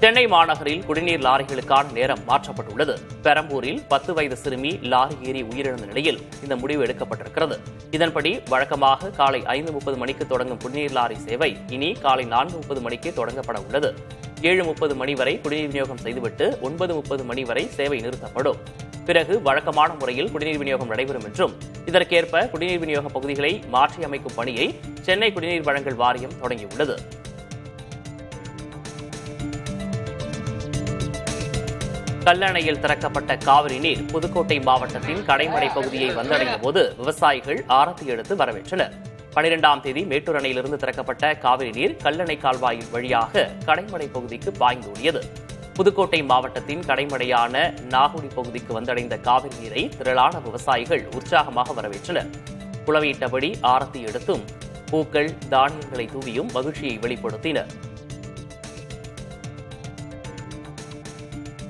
சென்னை மாநகரில் குடிநீர் லாரிகளுக்கான நேரம் மாற்றப்பட்டுள்ளது. பெரம்பூரில் 10 வயது சிறுமி லாரி ஏறி உயிரிழந்த நிலையில் இந்த முடிவு எடுக்கப்பட்டிருக்கிறது. இதன்படி வழக்கமாக காலை 5:30 மணிக்கு தொடங்கும் குடிநீர் லாரி சேவை இனி காலை 4:30 மணிக்கு தொடங்கப்பட உள்ளது. 7:30 மணி வரை குடிநீர் விநியோகம் செய்துவிட்டு 9:30 மணி வரை சேவை நிறுத்தப்படும். பிறகு வழக்கமான முறையில் குடிநீர் விநியோகம் நடைபெறும் என்றும், இதற்கேற்ப குடிநீர் விநியோக பகுதிகளை மாற்றியமைக்கும் பணியை சென்னை குடிநீர் வழங்கல் வாரியம் தொடங்கியுள்ளது. கல்லணையில் திறக்கப்பட்ட காவிரி நீர் புதுக்கோட்டை மாவட்டத்தின் கடைமடை பகுதியை வந்தடைந்த போது விவசாயிகள் ஆரத்தி எடுத்து வரவேற்றனர். 12ஆம் தேதி மேட்டூர் அணையிலிருந்து திறக்கப்பட்ட காவிரி நீர் கல்லணை கால்வாயில் வழியாக கடைமடை பகுதிக்கு பாய்ந்தோடியது. புதுக்கோட்டை மாவட்டத்தின் கடைமடையான நாகுடி பகுதிக்கு வந்தடைந்த காவிரி நீரை திரளான விவசாயிகள் உற்சாகமாக வரவேற்றனர். குளவையிட்டபடி ஆரத்தி எடுத்தும் பூக்கள், தானியங்களை தூவியும் மகிழ்ச்சியை வெளிப்படுத்தினர்.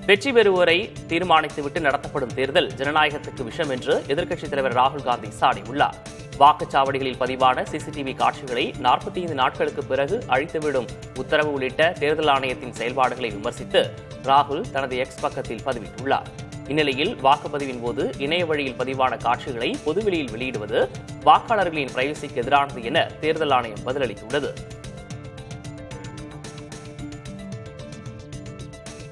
வெற்றி பெறுவோரை தீர்மானித்துவிட்டு நடத்தப்படும் தேர்தல் ஜனநாயகத்துக்கு விஷம் என்று எதிர்க்கட்சித் தலைவர் ராகுல் காந்தி சாடியுள்ளார். வாக்குச்சாவடிகளில் பதிவான சிசிடிவி காட்சிகளை 45 நாட்களுக்கு பிறகு அழித்துவிடும் உத்தரவு உள்ளிட்ட தேர்தல் ஆணையத்தின் செயல்பாடுகளை விமர்சித்து ராகுல் தனது எக்ஸ் பக்கத்தில் பதிவிட்டுள்ளார். இந்நிலையில் வாக்குப்பதிவின் போது இணைய வழியில் பதிவான காட்சிகளை பொதுவெளியில் வெளியிடுவது வாக்காளர்களின் பிரைவசிக்கு எதிரானது என தேர்தல் ஆணையம் பதிலளித்துள்ளது.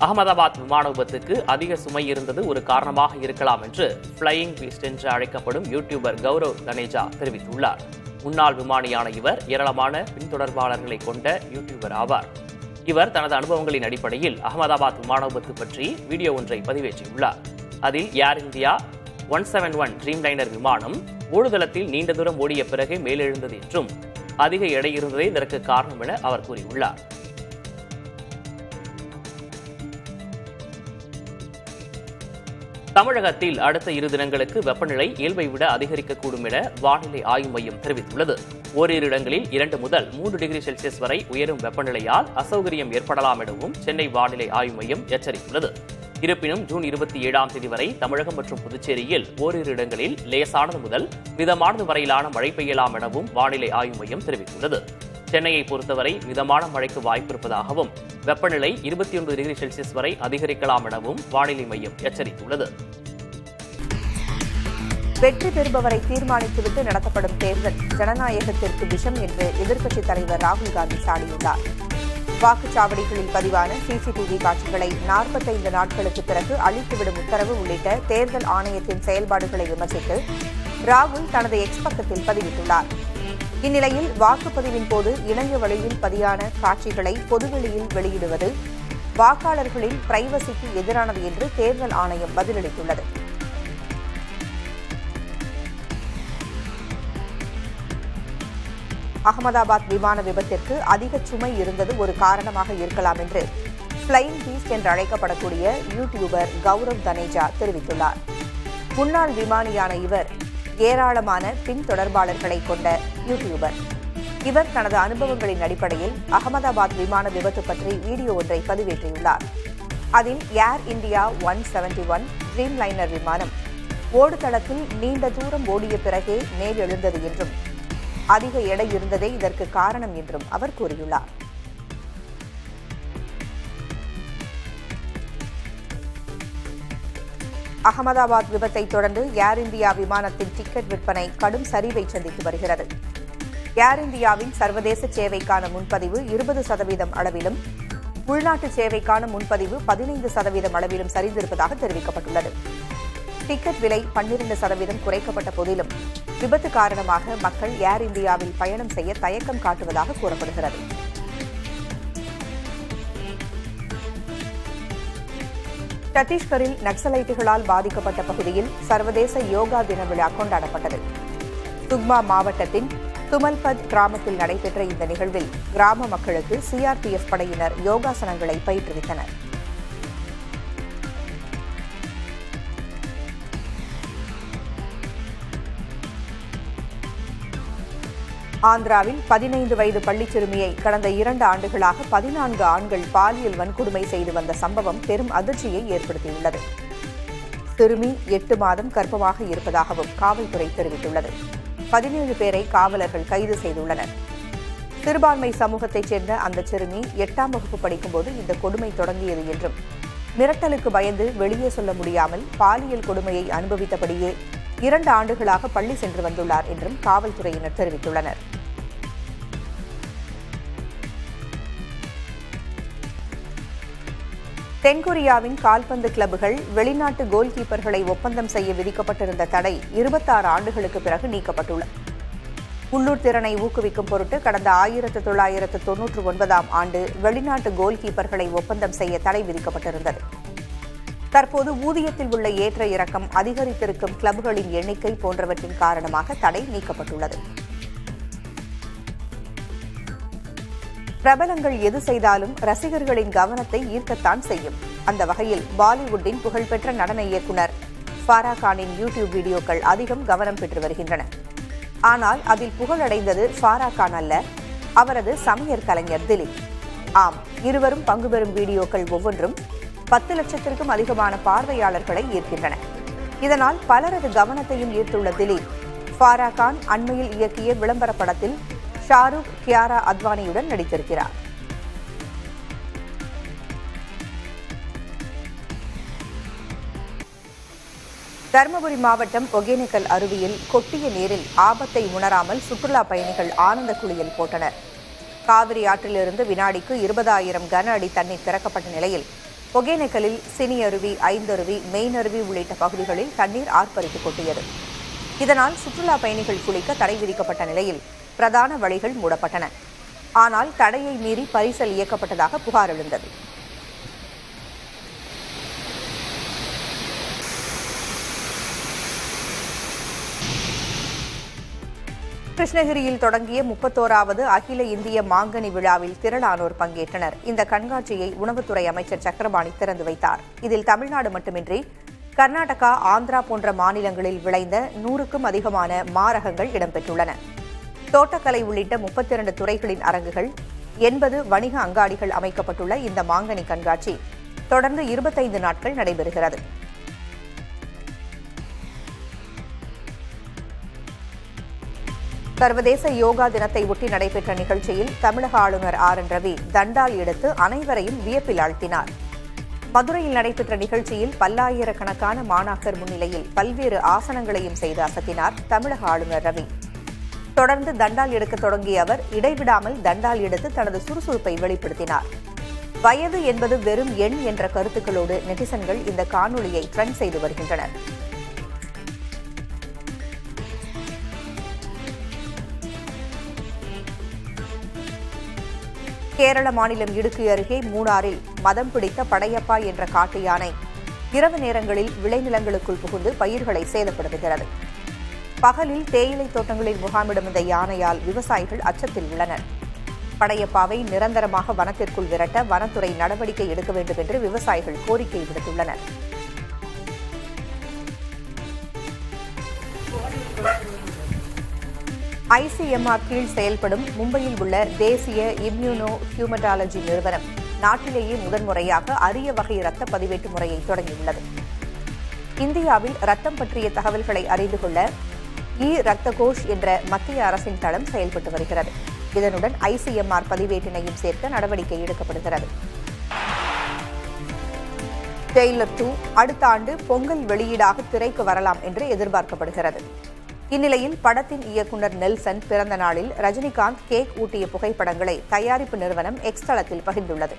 அகமதாபாத் விமான விபத்துக்கு அதிக சுமை இருந்தது ஒரு காரணமாக இருக்கலாம் என்று ஃபிளையிங் பீஸ்ட் என்று அழைக்கப்படும் யூடியூபர் கௌரவ் தனேஜா தெரிவித்துள்ளார். முன்னாள் விமானியான இவர் ஏராளமான பின்தொடர்பாளர்களை கொண்ட யூடியூபர் ஆவார். இவர் தனது அனுபவங்களின் அடிப்படையில் அகமதாபாத் விமான விபத்து பற்றி வீடியோ ஒன்றை பதிவேற்றியுள்ளார். அதில் ஏர் இந்தியா 171 ட்ரீம்லைனர் விமானம் ஓடுதளத்தில் நீண்ட தூரம் ஓடிய பிறகு மேலெழுந்தது என்றும் அதிக எடை இருந்ததே இதற்கு காரணம் என அவர் கூறியுள்ளார். தமிழகத்தில் அடுத்த 2 தினங்களுக்கு வெப்பநிலை இயல்பை விட அதிகரிக்கக்கூடும் என வானிலை ஆய்வு மையம் தெரிவித்துள்ளது. ஓரிரு இடங்களில் 2 முதல் 3 டிகிரி செல்சியஸ் வரை உயரும் வெப்பநிலையால் அசௌகரியம் ஏற்படலாம் எனவும் சென்னை வானிலை ஆய்வு மையம் எச்சரித்துள்ளது. இருப்பினும் ஜூன் 27ஆம் தேதி வரை தமிழகம் மற்றும் புதுச்சேரியில் ஓரிரு இடங்களில் லேசானது முதல் மிதமானது வரையிலான மழை பெய்யலாம் எனவும் வானிலை ஆய்வு மையம் தெரிவித்துள்ளது. சென்னையை பொறுத்தவரை மிதமான மழைக்கு வாய்ப்பிருப்பதாகவும் வெப்பநிலை 21 டிகிரி செல்சியஸ் வரை அதிகரிக்கலாம் எனவும் வானிலை மையம் எச்சரித்துள்ளது. வெற்றி பெறுபவரை தீர்மானித்துவிட்டு நடத்தப்படும் தேர்தல் ஜனநாயகத்திற்கு விஷம் என்று எதிர்க்கட்சித் தலைவர் ராகுல் காந்தி சாடியுள்ளார். வாக்குச்சாவடிகளில் பதிவான சிசிடிவி காட்சிகளை 45 நாட்களுக்கு பிறகு அழித்துவிடும் உத்தரவு உள்ளிட்ட தேர்தல் ஆணையத்தின் செயல்பாடுகளை விமர்சித்து ராகுல் தனது எக்ஸ் பக்கத்தில் பதிவிட்டுள்ளார். இந்நிலையில் வாக்குப்பதிவின் போது இணைய வழியில் பதிவான காட்சிகளை பொதுவெளியில் வெளியிடுவது வாக்காளர்களின் பிரைவசிக்கு எதிரானது என்று தேர்தல் ஆணையம் பதிலளித்துள்ளது. அகமதாபாத் விமான விபத்திற்கு அதிக சுமை இருந்தது ஒரு காரணமாக இருக்கலாம் என்று ஃபிளையிங் பீஸ்ட் என்று அழைக்கப்படக்கூடிய யூடியூபர் கௌரவ் தனேஜா தெரிவித்துள்ளார். முன்னாள் விமானியான இவர் ஏராளமான பின்தொடர்பாளர்களை கொண்ட யூடியூபர். இவர் தனது அனுபவங்களின் அடிப்படையில் அகமதாபாத் விமான விபத்து பற்றி வீடியோ ஒன்றை பதிவேற்றியுள்ளார். அதில் ஏர் இந்தியா 171 ட்ரீம்லைனர் விமானம் ஓடுதளத்தில் நீண்ட தூரம் ஓடிய பிறகே மேலெழுந்தது என்றும் அதிக எடை இருந்ததே இதற்கு காரணம் என்றும் அவர் கூறியுள்ளார். அகமதாபாத் விபத்தை தொடர்ந்து ஏர் இந்தியா விமானத்தின் டிக்கெட் விற்பனை கடும் சரிவை சந்தித்து வருகிறது. ஏர் இந்தியாவின் சர்வதேச சேவைக்கான முன்பதிவு 20% அளவிலும் உள்நாட்டு சேவைக்கான முன்பதிவு 15% அளவிலும் சரிந்திருப்பதாக தெரிவிக்கப்பட்டுள்ளது. டிக்கெட் விலை 12% குறைக்கப்பட்ட போதிலும் விபத்து காரணமாக மக்கள் ஏர் இந்தியாவில் பயணம் செய்ய தயக்கம் காட்டுவதாக கூறப்படுகிறது. சத்தீஸ்கரில் நக்சலைட்டுகளால் பாதிக்கப்பட்ட பகுதியில் சர்வதேச யோகா தின விழா கொண்டாடப்பட்டது. சுக்மா மாவட்டத்தின் துமல்பத் கிராமத்தில் நடைபெற்ற இந்த நிகழ்வில் கிராம மக்களுக்கு சிஆர்பிஎஃப் படையினர் யோகாசனங்களை பயிற்றுவித்தனர். ஆந்திராவில் 15 வயது பள்ளிச் சிறுமியை கடந்த 2 ஆண்டுகளாக 14 ஆண்கள் பாலியல் வன்கொடுமை செய்து வந்த சம்பவம் பெரும் அதிர்ச்சியை ஏற்படுத்தியுள்ளது. சிறுமி 8 மாதம் கர்ப்பமாக இருப்பதாகவும் காவல்துறை தெரிவித்துள்ளது. 17 பேரை காவலர்கள் கைது செய்துள்ளனர். சிறுபான்மை சமூகத்தைச் சேர்ந்த அந்த சிறுமி 8ஆம் வகுப்பு படிக்கும்போது இந்த கொடுமை தொடங்கியது என்றும், மிரட்டலுக்கு பயந்து வெளியே சொல்ல முடியாமல் பாலியல் கொடுமையை அனுபவித்தபடியே 2 ஆண்டுகளாக பள்ளி சென்று வந்துள்ளார் என்றும் காவல்துறையினர் தெரிவித்துள்ளனர். தென்கொரியாவின் கால்பந்து கிளப்புகள் வெளிநாட்டு கோல் கீப்பர்களை ஒப்பந்தம் செய்ய விதிக்கப்பட்டிருந்த தடை 26 ஆண்டுகளுக்கு பிறகு நீக்கப்பட்டுள்ளது. உள்ளூர் திறனை ஊக்குவிக்கும் பொருட்டு கடந்த 1999ஆம் ஆண்டு வெளிநாட்டு கோல் கீப்பர்களை ஒப்பந்தம் செய்ய தடை விதிக்கப்பட்டிருந்தது. தற்போது ஊதியத்தில் உள்ள ஏற்ற இறக்கம், அதிகரித்திருக்கும் கிளப்புகளின் எண்ணிக்கை போன்றவற்றின் காரணமாக தடை நீக்கப்பட்டுள்ளது. பிரபலங்கள் எது செய்தாலும் ரசிகர்களின் கவனத்தை ஈர்க்கத்தான் செய்யும். அந்த வகையில் பாலிவுட்டின் புகழ்பெற்ற நடன இயக்குநர் ஃபாரா கானின் யூடியூப் வீடியோக்கள் அதிகம் கவனம் பெற்று வருகின்றன. ஆனால் அதில் புகழடைந்தது ஃபாரா கான் அல்ல, அவரது சமையற் கலைஞர் திலீப். ஆம், இருவரும் பங்கு பெறும் வீடியோக்கள் ஒவ்வொன்றும் 10 லட்சத்திற்கும் அதிகமான பார்வையாளர்களை ஈர்க்கின்றன. இதனால் பலரது கவனத்தையும் ஈர்த்துள்ள திலீப், ஃபாரா கான் அண்மையில் இயக்கிய விளம்பர படத்தில் ஷாருக், கியாரா அத்வானியுடன் நடித்திருக்கிறார். தருமபுரி மாவட்டம் ஒகேனக்கல் அருவியில் கொட்டிய நீரில் ஆபத்தை உணராமல் சுற்றுலா பயணிகள் ஆனந்த குளியல் போட்டனர். காவிரி ஆற்றிலிருந்து வினாடிக்கு 20,000 கன அடி தண்ணீர் திறக்கப்பட்ட நிலையில் ஒகேனக்கலில் சினி அருவி, ஐந்தருவி, மெயின் அருவி உள்ளிட்ட பகுதிகளில் தண்ணீர் ஆர்ப்பரித்து கொட்டியது. இதனால் சுற்றுலா பயணிகள் குளிக்க தடை விதிக்கப்பட்ட நிலையில் பிரதான வழிகள் மூடப்பட்டன. ஆனால் தடையை மீறி பரிசல் இயக்கப்பட்டதாக புகார் எழுந்தது. கிருஷ்ணகிரியில் தொடங்கிய 31வது அகில இந்திய மாங்கனி விழாவில் திரளானோர் பங்கேற்றனர். இந்த கண்காட்சியை உணவுத்துறை அமைச்சர் சக்கரபாணி திறந்து வைத்தார். இதில் தமிழ்நாடு மட்டுமின்றி கர்நாடகா, ஆந்திரா போன்ற மாநிலங்களில் விளைந்த 100க்கும் அதிகமான மாரகங்கள் இடம்பெற்றுள்ளன. தோட்டக்கலை உள்ளிட்ட 32 துறைகளின் அரங்குகள், 80 வணிக அங்காடிகள் அமைக்கப்பட்டுள்ள இந்த மாங்கனி கண்காட்சி தொடர்ந்து 25 நாட்கள் நடைபெறுகிறது. சர்வதேச யோகா தினத்தை ஒட்டி நடைபெற்ற நிகழ்ச்சியில் தமிழக ஆளுநர் RN ரவி தண்டால் எடுத்து அனைவரையும் வியப்பில் ஆழ்த்தினார். மதுரையில் நடைபெற்ற நிகழ்ச்சியில் பல்லாயிரக்கணக்கான மாணாக்கர் முன்னிலையில் பல்வேறு ஆசனங்களையும் செய்து அசத்தினார் தமிழக ஆளுநர் ரவி. தொடர்ந்து தண்டால் எடுக்க தொடங்கிய அவர் இடைவிடாமல் தண்டால் எடுத்து தனது சுறுசுறுப்பை வெளிப்படுத்தினார். வயது என்பது வெறும் எண் என்ற கருத்துக்களோடு நெட்டிசன்கள் இந்த காணொலியை ட்ரெண்ட் செய்து வருகின்றனர். கேரள மாநிலம் இடுக்கி அருகே மூணாறில் மதம் பிடித்த படையப்பா என்ற காட்டு யானை இரவு நேரங்களில் விளைநிலங்களுக்குள் புகுந்து பயிர்களை சேதப்படுத்துகிறது. பகலில் தேயிலை தோட்டங்களில் முகாமிடும் இந்த யானையால் விவசாயிகள் அச்சத்தில் உள்ளனர். படையப்பாவை நிரந்தரமாக வனத்திற்குள் விரட்ட வனத்துறை நடவடிக்கை எடுக்க வேண்டும் என்று விவசாயிகள் கோரிக்கை விடுத்துள்ளனர். ICMR கீழ் செயல்படும் மும்பையில் உள்ள தேசிய இம்யூனோ ஹியூமடாலஜி நிறுவனம் நாட்டிலேயே முதன்முறையாக அரிய வகை இரத்த பதிவேட்டு முறையை தொடங்கியுள்ளது. இந்தியாவில் ரத்தம் பற்றிய தகவல்களை அறிந்து கொள்ள ரத்த கோஷ் என்ற மத்திய அரசின் தளம் செயல்பட்டு வருகிறது. இதனுடன் ICMR பதிவேட்டினையும் சேர்க்க நடவடிக்கை எடுக்கப்படுகிறது. டெய்லர் 2 அடுத்த ஆண்டு பொங்கல் வெளியீடாக திரைக்கு வரலாம் என்று எதிர்பார்க்கப்படுகிறது. இந்நிலையில் படத்தின் இயக்குநர் நெல்சன் பிறந்த நாளில் ரஜினிகாந்த் கேக் ஊட்டிய புகைப்படங்களை தயாரிப்பு நிறுவனம் X தளத்தில் பகிர்ந்துள்ளது.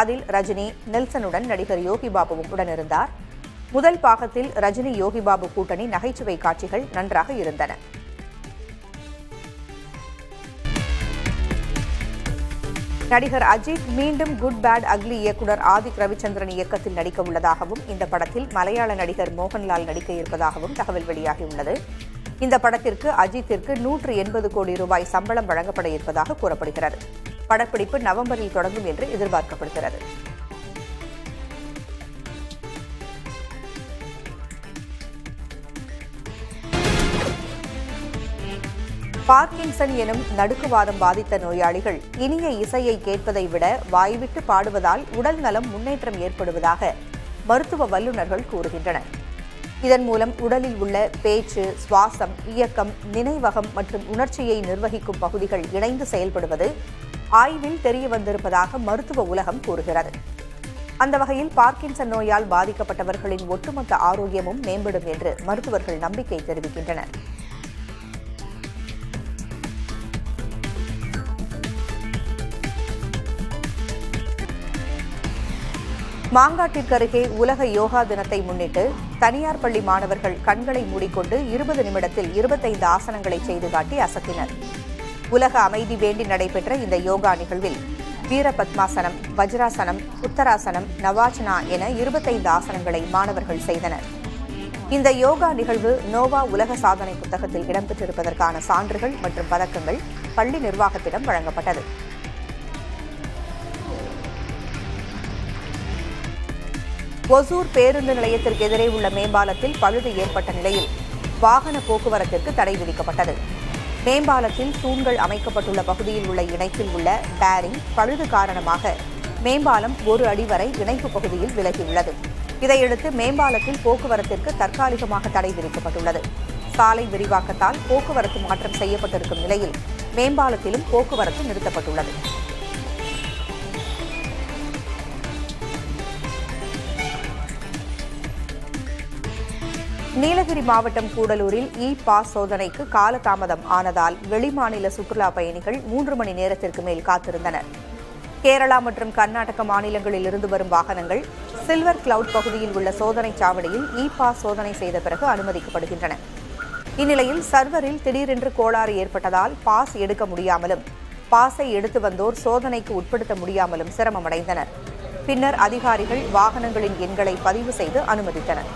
அதில் ரஜினி, நெல்சனுடன் நடிகர் யோகிபாபுவும் உடனிருந்தார். முதல் பாகத்தில் ரஜினி யோகிபாபு கூட்டணி நகைச்சுவை காட்சிகள் நன்றாக இருந்தன. நடிகர் அஜித் மீண்டும் குட் பேட் அக்லி இயக்குநர் ஆதிக் ரவிச்சந்திரன் இயக்கத்தில் நடிக்க உள்ளதாகவும், இந்த படத்தில் மலையாள நடிகர் மோகன்லால் நடிக்க இருப்பதாகவும் தகவல் வெளியாகியுள்ளது. இந்த படத்திற்கு அஜித்திற்கு 180 கோடி ரூபாய் சம்பளம் வழங்கப்பட இருப்பதாக கூறப்படுகிறது. படப்பிடிப்பு நவம்பரில் தொடங்கும் என்று எதிர்பார்க்கப்படுகிறது. பார்க்கின்சன் எனும் நடுக்குவாதம் பாதித்த நோயாளிகள் இனிய இசையை கேட்பதை விட வாய்விட்டு பாடுவதால் உடல் நலம் முன்னேற்றம் ஏற்படுவதாக மருத்துவ வல்லுநர்கள் கூறுகின்றனர். இதன் மூலம் உடலில் உள்ள பேச்சு, சுவாசம், இயக்கம், நினைவகம் மற்றும் உணர்ச்சியை நிர்வகிக்கும் பகுதிகள் இணைந்து செயல்படுவது ஆய்வில் தெரிய வந்திருப்பதாக மருத்துவ உலகம் கூறுகிறது. அந்த வகையில் பார்க்கின்சன் நோயால் பாதிக்கப்பட்டவர்களின் ஒட்டுமொத்த ஆரோக்கியமும் மேம்படும் என்று மருத்துவர்கள் நம்பிக்கை தெரிவிக்கின்றனர். மாங்காட்டிற்கு அருகே உலக யோகா தினத்தை முன்னிட்டு தனியார் பள்ளி மாணவர்கள் கண்களை மூடிக்கொண்டு 20 நிமிடத்தில் 25 ஆசனங்களை செய்து காட்டி அசத்தினர். உலக அமைதி வேண்டி நடைபெற்ற இந்த யோகா நிகழ்வில் வீரபத்மாசனம், வஜ்ராசனம், உத்தராசனம், நவாஜ்னா என 25 ஆசனங்களை மாணவர்கள் செய்தனர். இந்த யோகா நிகழ்வு நோவா உலக சாதனை புத்தகத்தில் இடம்பெற்றிருப்பதற்கான சான்றுகள் மற்றும் பதக்கங்கள் பள்ளி நிர்வாகத்திடம் வழங்கப்பட்டது. ஒசூர் பேருந்து நிலையத்திற்கு எதிரே உள்ள மேம்பாலத்தில் பழுது ஏற்பட்ட நிலையில் வாகன போக்குவரத்திற்கு தடை விதிக்கப்பட்டது. மேம்பாலத்தில் தூண்கள் அமைக்கப்பட்டுள்ள பகுதியில் உள்ள இணைப்பில் உள்ள பேரிங் பழுது காரணமாக மேம்பாலம் 1 அடி வரை இணைப்பு பகுதியில் விலகியுள்ளது. இதையடுத்து மேம்பாலத்தில் போக்குவரத்திற்கு தற்காலிகமாக தடை விதிக்கப்பட்டுள்ளது. சாலை விரிவாக்கத்தால் போக்குவரத்து மாற்றம் செய்யப்பட்டிருக்கும் நிலையில் மேம்பாலத்திலும் போக்குவரத்து நிறுத்தப்பட்டுள்ளது. நீலகிரி மாவட்டம் கூடலூரில் பாஸ் சோதனைக்கு காலதாமதம் ஆனதால் வெளிமாநில சுற்றுலா பயணிகள் 3 மணி நேரத்திற்கு மேல் காத்திருந்தனர். கேரளா மற்றும் கர்நாடக மாநிலங்களில் இருந்து வரும் வாகனங்கள் சில்வர் கிளவுட் பகுதியில் உள்ள சோதனை சாவடியில் பாஸ் சோதனை செய்த பிறகு அனுமதிக்கப்படுகின்றன. இந்நிலையில் சர்வரில் திடீரென்று கோளாறு ஏற்பட்டதால் பாஸ் எடுக்க முடியாமலும் பாஸை எடுத்து வந்தோர் சோதனைக்கு உட்படுத்த முடியாமலும் சிரமமடைந்தனர். பின்னர் அதிகாரிகள் வாகனங்களின் எண்களை பதிவு செய்து அனுமதித்தனர்.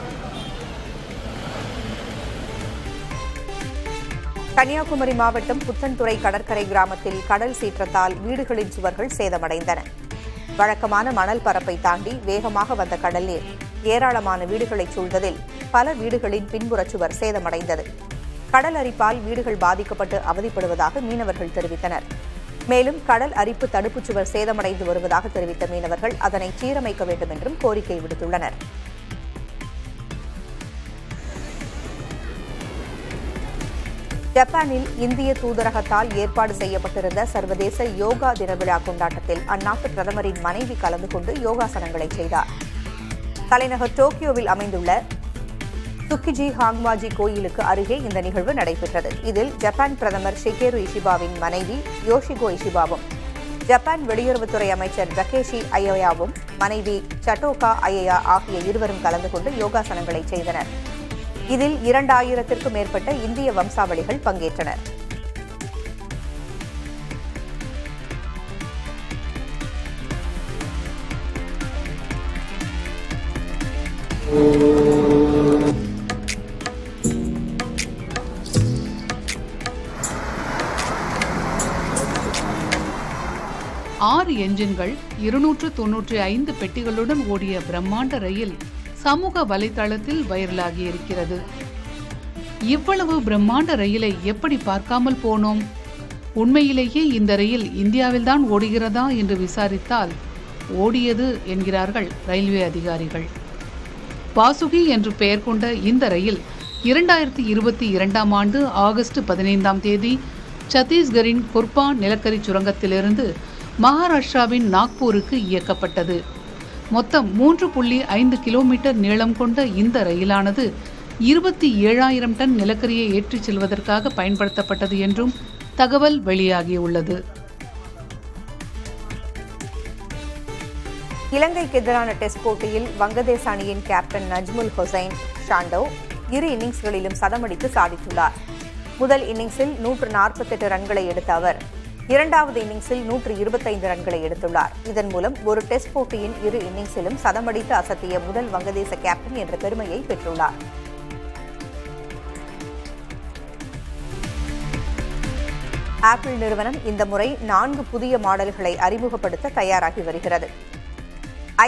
கன்னியாகுமரி மாவட்டம் புத்தன்துறை கடற்கரை கிராமத்தில் கடல் சீற்றத்தால் வீடுகளின் சுவர்கள் சேதமடைந்தன. வழக்கமான மணல் பரப்பை தாண்டி வேகமாக வந்த கடல் நீர் ஏராளமான வீடுகளை சூழ்ந்ததில் பல வீடுகளின் பின்புற சுவர் சேதமடைந்தது. கடல் அரிப்பால் வீடுகள் பாதிக்கப்பட்டு அவதிப்படுவதாக மீனவர்கள் தெரிவித்தனர். மேலும் கடல் அரிப்பு தடுப்புச் சுவர் சேதமடைந்து வருவதாக தெரிவித்த மீனவர்கள் அதனை சீரமைக்க வேண்டும் என்றும் கோரிக்கை விடுத்துள்ளனர். ஜப்பானில் இந்திய தூதரகத்தால் ஏற்பாடு செய்யப்பட்டிருந்த சர்வதேச யோகா தின விழா கொண்டாட்டத்தில் அந்நாட்டு பிரதமரின் மனைவி கலந்து கொண்டு யோகாசனங்களை செய்தார். தலைநகர் டோக்கியோவில் அமைந்துள்ள சுக்கிஜி ஹாங்மாஜி கோயிலுக்கு அருகே இந்த நிகழ்வு நடைபெற்றது. இதில் ஜப்பான் பிரதமர் ஷிகேரு இஷிபாவின் மனைவி யோஷிகோ இஷிபாவும், ஜப்பான் வெளியுறவுத்துறை அமைச்சர் டகேஷி அயோயாவும் மனைவி சட்டோகா அயயா ஆகிய இருவரும் கலந்து கொண்டு யோகாசனங்களை செய்தனர். இதில் 2000த்திற்கும் மேற்பட்ட இந்திய வம்சாவளிகள் பங்கேற்றனர். ஆறு என்ஜின்கள் 295 பெட்டிகளுடன் ஓடிய பிரம்மாண்ட ரயில் சமூக வலைதளத்தில் வைரலாகி இருக்கிறது. இவ்வளவு பிரம்மாண்ட ரயிலை எப்படி பார்க்காமல் போனோம்? உண்மையிலேயே இந்த ரயில் இந்தியாவில்தான் ஓடுகிறதா என்று விசாரித்தால் ஓடியது என்கிறார்கள் ரயில்வே அதிகாரிகள். வாசுகி என்று பெயர் கொண்ட இந்த ரயில் 2022ஆம் ஆண்டு ஆகஸ்ட் 15ஆம் தேதி சத்தீஸ்கரின் குர்பா நிலக்கரி சுரங்கத்திலிருந்து மகாராஷ்டிராவின் நாக்பூருக்கு இயக்கப்பட்டது. மொத்தம் 3.5 கிலோமீட்டர் நீளம் கொண்ட இந்த ரயிலானது 27,000 டன் நிலக்கரியை ஏற்றிச் செல்வதற்காக பயன்படுத்தப்பட்டது என்றும் தகவல் வெளியாகியுள்ளது. இலங்கைக்கு எதிரான டெஸ்ட் போட்டியில் வங்கதேச அணியின் கேப்டன் நஜ்முல் ஹொசைன் ஷாண்டோ 2 இன்னிங்ஸ்களிலும் சதமடித்து சாதித்துள்ளார். முதல் இன்னிங்ஸில் 148 ரன்களை எடுத்த அவர் 2வது இன்னிங்ஸில் 125 ரன்களை எடுத்துள்ளார். இதன் மூலம் ஒரு டெஸ்ட் போட்டியின் 2 இன்னிங்ஸிலும் சதமடித்து அசத்திய முதல் வங்கதேச கேப்டன் என்ற பெருமையை பெற்றுள்ளார். ஆப்பிள் நிறுவனம் இந்த முறை 4 புதிய மாடல்களை அறிமுகப்படுத்த தயாராகி வருகிறது.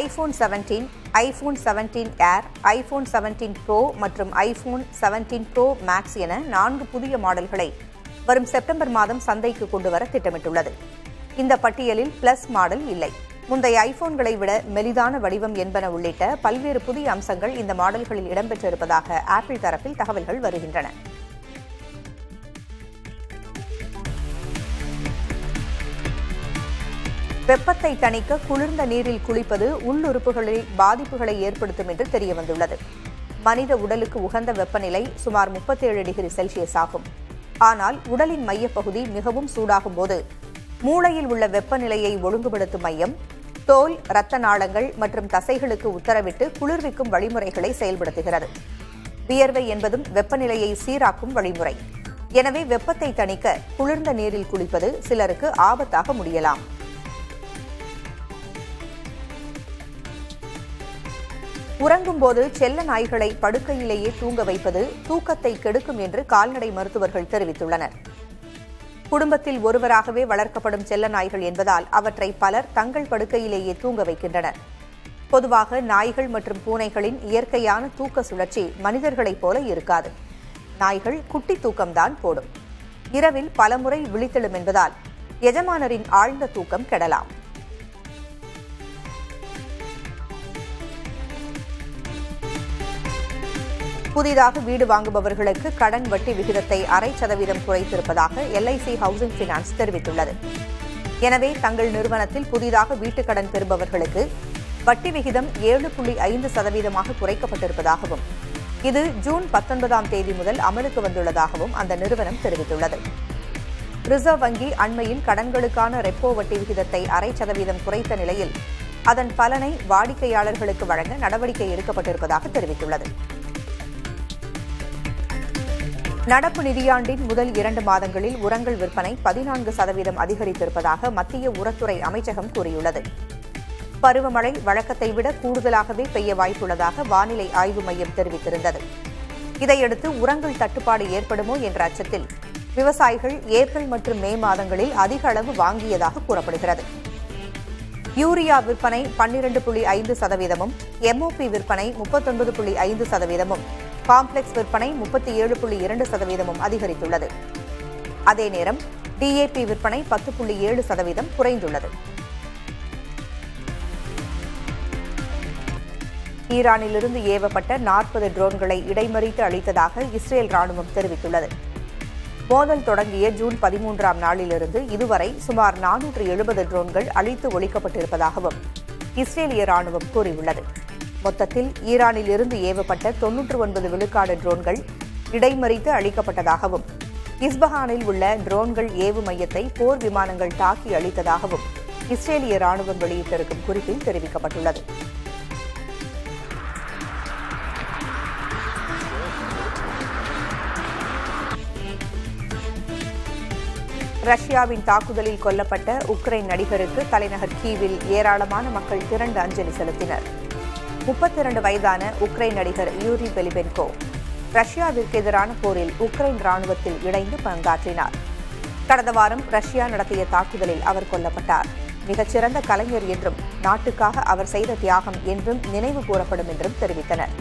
ஐபோன் 17, ஐபோன் 17 ஏர், ஐபோன் 17 ப்ரோ மற்றும் ஐபோன் 17 ப்ரோ மேக்ஸ் என 4 புதிய மாடல்களை வரும் செப்டம்பர் மாதம் சந்தைக்கு கொண்டுவர திட்டமிட்டுள்ளது. இந்த பட்டியலில் பிளஸ் மாடல் இல்லை. முந்தைய ஐபோன்களை விட மெலிதான வடிவம் என்பன உள்ளிட்ட பல்வேறு புதிய அம்சங்கள் இந்த மாடல்களில் இடம்பெற்றிருப்பதாக ஆப்பிள் தரப்பில் தகவல்கள் வருகின்றன. வெப்பத்தை தணிக்க குளிர்ந்த நீரில் குளிப்பது உள்ளுறுப்புகளில் பாதிப்புகளை ஏற்படுத்தும் என்று தெரியவந்துள்ளது. மனித உடலுக்கு உகந்த வெப்பநிலை சுமார் 37 டிகிரி செல்சியஸ் ஆகும். ஆனால் உடலின் மையப்பகுதி மிகவும் சூடாகும் போது மூளையில் உள்ள வெப்பநிலையை ஒழுங்குபடுத்தும் மையம் தோல், இரத்த நாளங்கள் மற்றும் தசைகளுக்கு உத்தரவிட்டு குளிர்விக்கும் வழிமுறைகளை செயல்படுத்துகிறது. வியர்வை என்பதும் வெப்பநிலையை சீராக்கும் வழிமுறை. எனவே வெப்பத்தை தணிக்க குளிர்ந்த நீரில் குளிப்பது சிலருக்கு ஆபத்தாக முடியலாம். உறங்கும்போது செல்ல நாய்களை படுக்கையிலேயே தூங்க வைப்பது தூக்கத்தை கெடுக்கும் என்று கால்நடை மருத்துவர்கள் தெரிவித்துள்ளனர். குடும்பத்தில் ஒருவராகவே வளர்க்கப்படும் செல்ல நாய்கள் என்பதால் அவற்றை பலர் தங்கள் படுக்கையிலேயே தூங்க வைக்கின்றனர். பொதுவாக நாய்கள் மற்றும் பூனைகளின் இயற்கையான தூக்க சுழற்சி மனிதர்களைப் போல இருக்காது. நாய்கள் குட்டி தூக்கம்தான் போடும். இரவில் பலமுறை விழித்தெழும் என்பதால் எஜமானரின் ஆழ்ந்த தூக்கம் கெடலாம். புதிதாக வீடு வாங்குபவர்களுக்கு கடன் வட்டி விகிதத்தை 0.5% குறைத்திருப்பதாக LIC ஹவுசிங் பினான்ஸ் தெரிவித்துள்ளது. எனவே தங்கள் நிறுவனத்தில் புதிதாக வீட்டுக்கடன் பெறுபவர்களுக்கு வட்டி விகிதம் 7.5% குறைக்கப்பட்டிருப்பதாகவும் இது ஜூன் 19ஆம் தேதி முதல் அமலுக்கு வந்துள்ளதாகவும் அந்த நிறுவனம் தெரிவித்துள்ளது. ரிசர்வ் வங்கி அண்மையில் கடன்களுக்கான ரெப்போ வட்டி விகிதத்தை 0.5% குறைத்த நிலையில் அதன் பலனை வாடிக்கையாளர்களுக்கு வழங்க நடவடிக்கை எடுக்கப்பட்டிருப்பதாக தெரிவித்துள்ளது. நடப்பு நிதியாண்டின் முதல் 2 மாதங்களில் உரங்கள் விற்பனை 14% அதிகரித்திருப்பதாக மத்திய உரத்துறை அமைச்சகம் கூறியுள்ளது. பருவமழை வழக்கத்தை விட கூடுதலாகவே பெய்ய வாய்ப்புள்ளதாக வானிலை ஆய்வு மையம் தெரிவித்திருந்தது. இதையடுத்து உரங்கள் தட்டுப்பாடு ஏற்படுமோ என்ற அச்சத்தில் விவசாயிகள் ஏப்ரல் மற்றும் மே மாதங்களில் அதிக அளவு வாங்கியதாக கூறப்படுகிறது. யூரியா விற்பனை 12.5%, MOP விற்பனை 39.5%, காம்ப்ளெக்ஸ் விற்பனை 37.2% அதிகரித்துள்ளது. அதே நேரம் DAP விற்பனை 10.7% குறைந்துள்ளது. ஈரானிலிருந்து ஏவப்பட்ட 40 ட்ரோன்களை இடைமறித்து அழித்ததாக இஸ்ரேல் ராணுவம் தெரிவித்துள்ளது. மோதல் தொடங்கிய ஜூன் 13ஆம் நாளிலிருந்து இதுவரை சுமார் 470 ட்ரோன்கள் அழித்து ஒழிக்கப்பட்டிருப்பதாகவும் இஸ்ரேலிய ராணுவம் கூறியுள்ளது. மொத்தத்தில் ஈரானில் இருந்து ஏவப்பட்ட 99 விழுக்காடு ட்ரோன்கள் இடைமறித்து அழிக்கப்பட்டதாகவும் இஸ்பஹானில் உள்ள ட்ரோன்கள் ஏவு மையத்தை போர் விமானங்கள் தாக்கி அழித்ததாகவும் இஸ்ரேலிய ராணுவம் வெளியிட்டிருக்கும் குறிப்பில் தெரிவிக்கப்பட்டுள்ளது. ரஷ்யாவின் தாக்குதலில் கொல்லப்பட்ட உக்ரைன் நடிகருக்கு தலைநகர் கீவில் ஏராளமான மக்கள் திரண்டு அஞ்சலி செலுத்தினர். 32 வயதான உக்ரைன் நடிகர் யூரி பெலிபென்கோ ரஷ்யாவிற்கு எதிரான போரில் உக்ரைன் ராணுவத்தில் இணைந்து பங்காற்றினார். கடந்த வாரம் ரஷ்யா நடத்திய தாக்குதலில் அவர் கொல்லப்பட்டார். மிகச்சிறந்த கலைஞர் என்றும் நாட்டுக்காக அவர் செய்த தியாகம் என்றும் நினைவு கூறப்படும் என்றும் தெரிவித்தனர்.